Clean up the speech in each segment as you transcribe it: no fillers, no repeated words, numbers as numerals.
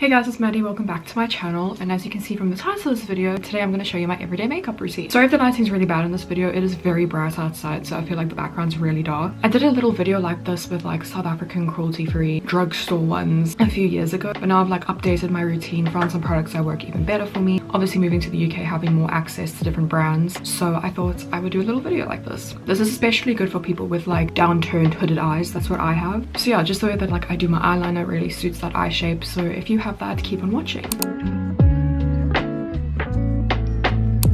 Hey guys, it's Maddie. Welcome back to my channel, and as you can see from the title of this video, today I'm going to show you my everyday makeup routine. Sorry if the lighting's really bad in this video. It is very bright outside, so I feel like the background's really dark. I did a little video like this with like South African cruelty-free drugstore ones a few years ago, but now I've like updated my routine, found some products that work even better for me. Obviously moving to the UK, having more access to different brands, so I thought I would do a little video like this. This is especially good for people with like downturned hooded eyes. That's what I have. So yeah, just the way that like I do my eyeliner really suits that eye shape, so if you have that, keep on watching.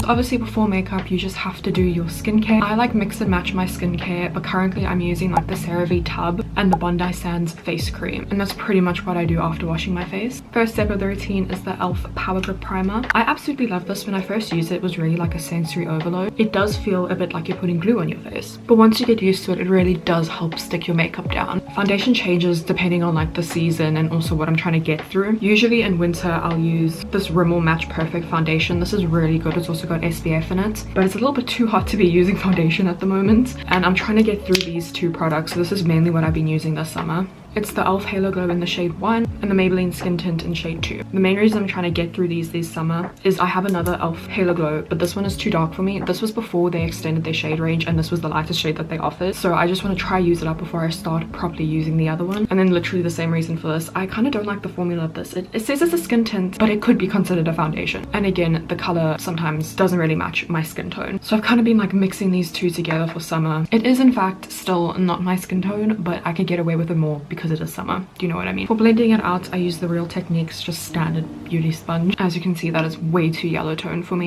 Obviously before makeup you just have to do your skincare. I like mix and match my skincare, but currently I'm using like the CeraVe tub and the Bondi Sands face cream, and that's pretty much what I do after washing my face. First step of the routine is the e.l.f. Power Grip Primer. I absolutely love this. When I first used it, it was really like a sensory overload. It does feel a bit like you're putting glue on your face, but once you get used to it, it really does help stick your makeup down. Foundation changes depending on like the season and also what I'm trying to get through. Usually in winter I'll use this Rimmel Match Perfect foundation. This is really good. It's also got SPF in it, but it's a little bit too hot to be using foundation at the moment, and I'm trying to get through these two products. So this is mainly what I've been using this summer. It's the e.l.f. Halo Glow in the shade 1 and the Maybelline Skin Tint in shade 2. The main reason I'm trying to get through these this summer is I have another e.l.f. Halo Glow, but this one is too dark for me. This was before they extended their shade range, and this was the lightest shade that they offered. So I just want to try use it up before I start properly using the other one. And then literally the same reason for this. I kind of don't like the formula of this. It says it's a skin tint, but it could be considered a foundation. And again, the color sometimes doesn't really match my skin tone. So I've kind of been like mixing these two together for summer. It is in fact still not my skin tone, but I could get away with it more because it is summer. Do you know what I mean? For blending it out, I use the Real Techniques just standard beauty sponge. As you can see, that is way too yellow tone for me.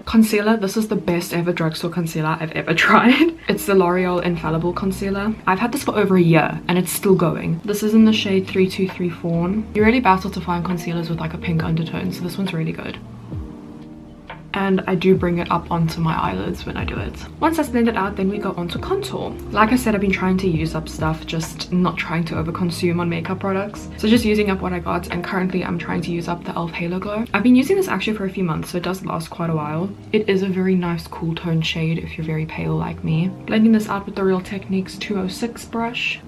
Concealer. This is the best ever drugstore concealer I've ever tried. It's the L'Oreal Infallible Concealer. I've had this for over a year and it's still going. This is in the shade 323 Fawn. You really battle to find concealers with like a pink undertone, so this one's really good. And I do bring it up onto my eyelids when I do it. Once that's blended out, then we go on to contour. Like I said, I've been trying to use up stuff, just not trying to overconsume on makeup products. So just using up what I got, and currently I'm trying to use up the e.l.f. Halo Glow. I've been using this actually for a few months, so it does last quite a while. It is a very nice cool tone shade if you're very pale like me. Blending this out with the Real Techniques 206 brush.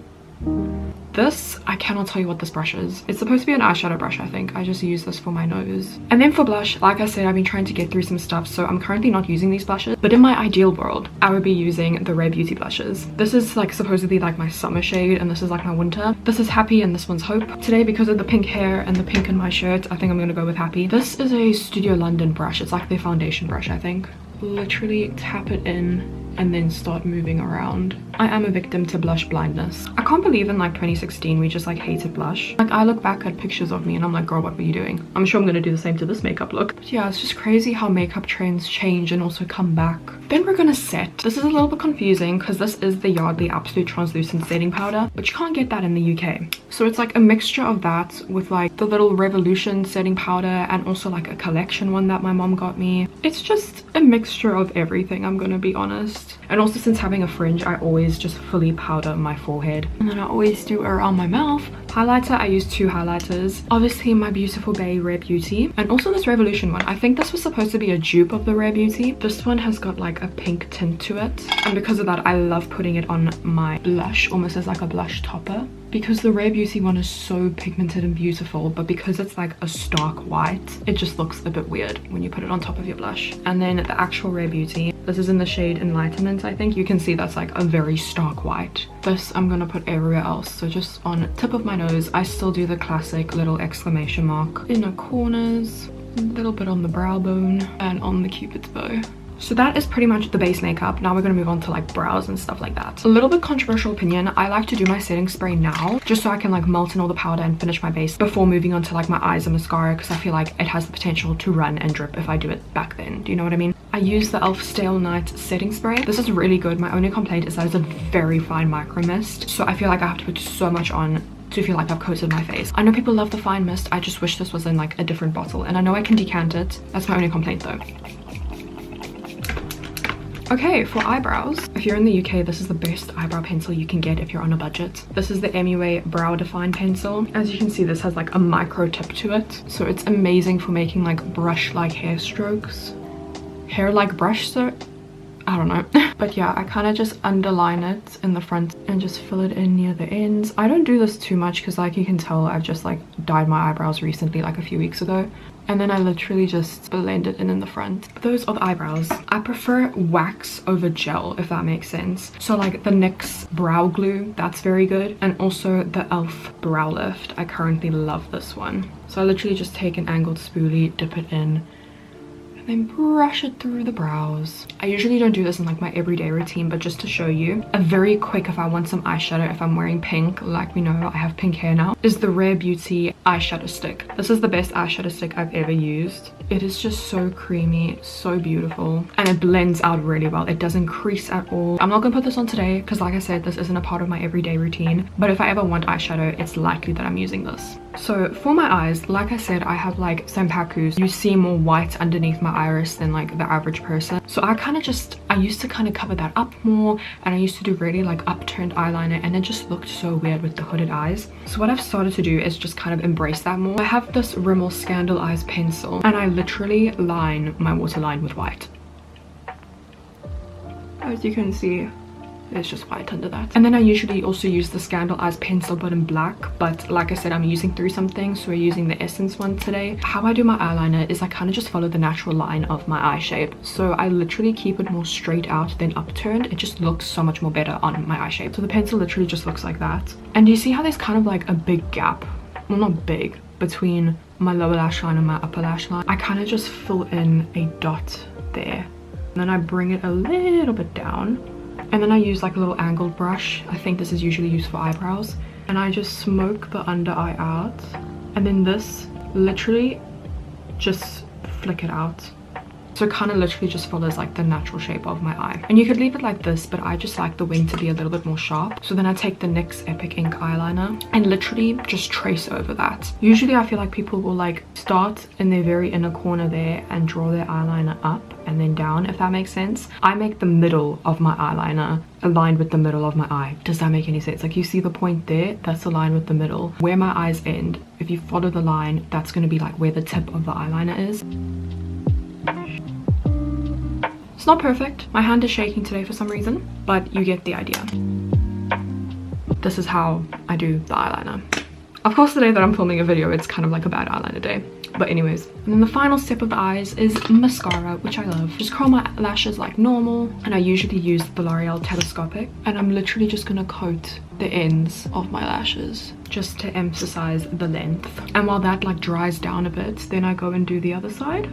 This, I cannot tell you what this brush is. It's supposed to be an eyeshadow brush, I think. I just use this for my nose. And then for blush, like I said, I've been trying to get through some stuff, so I'm currently not using these blushes. But in my ideal world, I would be using the Rare Beauty blushes. This is like supposedly like my summer shade, and this is like my winter. This is Happy and this one's Hope. Today, because of the pink hair and the pink in my shirt, I think I'm gonna go with Happy. This is a Studio London brush. It's like their foundation brush, I think. Literally tap it in and then start moving around. I am a victim to blush blindness. I can't believe in like 2016 we just like hated blush. Like I look back at pictures of me and I'm like, girl, what were you doing? I'm sure I'm gonna do the same to this makeup look. But yeah, it's just crazy how makeup trends change and also come back. Then we're gonna set. This is a little bit confusing because this is the Yardley Absolute Translucent Setting Powder, but you can't get that in the UK. So it's like a mixture of that with like the little Revolution setting powder and also like a collection one that my mom got me. It's just a mixture of everything, I'm gonna be honest. And also, since having a fringe, I always just fully powder my forehead, and then I always do around my mouth. Highlighter, I use two highlighters. Obviously my beautiful Bay Rare Beauty, and also this Revolution one. I think this was supposed to be a dupe of the Rare Beauty. This one has got like a pink tint to it, and because of that I love putting it on my blush almost as like a blush topper, because the Rare Beauty one is so pigmented and beautiful, but because it's like a stark white, it just looks a bit weird when you put it on top of your blush. And then the actual Rare Beauty, this is in the shade Enlightenment. I think you can see that's like a very stark white. This I'm gonna put everywhere else, so just on tip of my nose. I still do the classic little exclamation mark in the corners, a little bit on the brow bone, and on the cupid's bow. So that is pretty much the base makeup. Now we're gonna move on to like brows and stuff like that. A little bit controversial opinion, I like to do my setting spray now just so I can like melt in all the powder and finish my base before moving on to like my eyes and mascara, because I feel like it has the potential to run and drip if I do it back then. Do you know what I mean? I use the e.l.f. Stale Night setting spray. This is really good. My only complaint is that it's a very fine micro mist, so I feel like I have to put so much on to feel like I've coated my face. I know people love the fine mist. I just wish this was in like a different bottle, and I know I can decant it. That's my only complaint though. Okay, for eyebrows, if you're in the UK, this is the best eyebrow pencil you can get if you're on a budget. This is the MUA Brow Define Pencil. As you can see, this has like a micro tip to it, so it's amazing for making like brush-like hair strokes. Hair like brush, so I don't know. But yeah, I kind of just underline it in the front and just fill it in near the ends. I don't do this too much because like you can tell I've just like dyed my eyebrows recently, like a few weeks ago. And then I literally just blend it in the front. Those are the eyebrows. I prefer wax over gel, if that makes sense. So like the NYX brow glue, that's very good. And also the e.l.f. brow lift. I currently love this one. So I literally just take an angled spoolie, dip it in, then brush it through the brows. I usually don't do this in like my everyday routine, but just to show you, a very quick, if I want some eyeshadow, if I'm wearing pink, like we know I have pink hair now, is the Rare Beauty eyeshadow stick. This is the best eyeshadow stick I've ever used. It is just so creamy, so beautiful, and it blends out really well. It doesn't crease at all. I'm not gonna put this on today because like I said, this isn't a part of my everyday routine, but if I ever want eyeshadow, it's likely that I'm using this. So for my eyes, like I said, I have like senpakus. You see more white underneath my iris than like the average person. So I used to kind of cover that up more, and I used to do really like upturned eyeliner, and it just looked so weird with the hooded eyes. So what I've started to do is just kind of embrace that more. I have this Rimmel Scandal Eyes pencil, and I literally line my waterline with white. As you can see, there's just white under that. And then I usually also use the Scandal Eyes pencil but in black, but like I said, I'm using through something, so we're using the Essence one today. How I do my eyeliner is I kind of just follow the natural line of my eye shape. So I literally keep it more straight out than upturned. It just looks so much more better on my eye shape. So the pencil literally just looks like that. And you see how there's kind of like a big gap, well not big, between my lower lash line and my upper lash line. I kind of just fill in a dot there, and then I bring it a little bit down. And then I use like a little angled brush. I think this is usually used for eyebrows. And I just smoke the under eye out. And then this literally just flick it out. So it kind of literally just follows like the natural shape of my eye. And you could leave it like this, but I just like the wing to be a little bit more sharp. So then I take the NYX Epic Ink eyeliner and literally just trace over that. Usually I feel like people will like start in their very inner corner there and draw their eyeliner up and then down, if that makes sense. I make the middle of my eyeliner aligned with the middle of my eye. Does that make any sense? Like you see the point there, that's aligned with the middle. Where my eyes end, if you follow the line, that's going to be like where the tip of the eyeliner is. It's not perfect. My hand is shaking today for some reason, but you get the idea. This is how I do the eyeliner. Of course, the day that I'm filming a video, it's kind of like a bad eyeliner day. But anyways, and then the final step of the eyes is mascara, which I love. Just curl my lashes like normal, and I usually use the L'Oreal Telescopic, and I'm literally just gonna coat the ends of my lashes just to emphasize the length. And while that like dries down a bit, then I go and do the other side.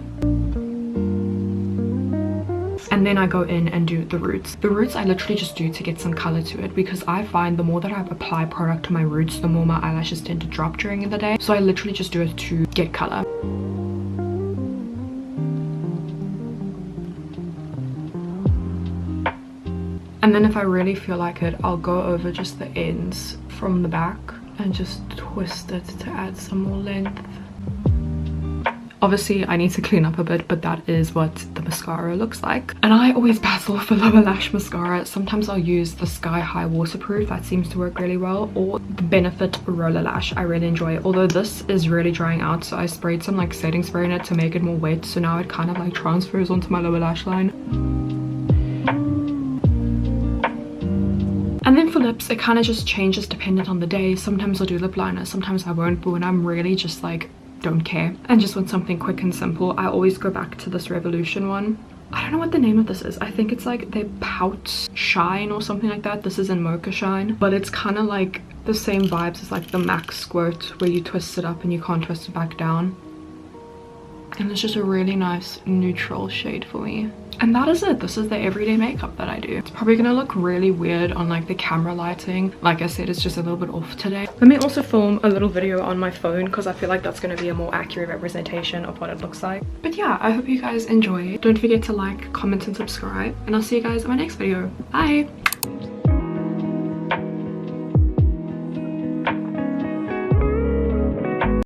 And then I go in and do the roots. The roots I literally just do to get some color to it, because I find the more that I apply product to my roots, the more my eyelashes tend to drop during the day. So I literally just do it to get color. And then if I really feel like it, I'll go over just the ends from the back and just twist it to add some more length. Obviously I need to clean up a bit, but that is what the mascara looks like. And I always battle for lower lash mascara. Sometimes I'll use the Sky High waterproof, that seems to work really well, or the Benefit roller lash. I really enjoy it, although this is really drying out, so I sprayed some like setting spray in it to make it more wet, so now it kind of like transfers onto my lower lash line. And then for lips, it kind of just changes dependent on the day. Sometimes I'll do lip liner, sometimes I won't, but when I'm really just like don't care and just want something quick and simple, I always go back to this Revolution one. I don't know what the name of this is. I think it's like their Pout Shine or something like that. This is in Mocha Shine, but it's kind of like the same vibes as like the MAC Squirt, where you twist it up and you can't twist it back down. And it's just a really nice neutral shade for me. And that is it. This is the everyday makeup that I do. It's probably gonna look really weird on like the camera lighting. Like I said, it's just a little bit off today. Let me also film a little video on my phone, because I feel like that's gonna be a more accurate representation of what it looks like. But yeah, I hope you guys enjoy. Don't forget to like, comment and subscribe, and I'll see you guys in my next video. Bye.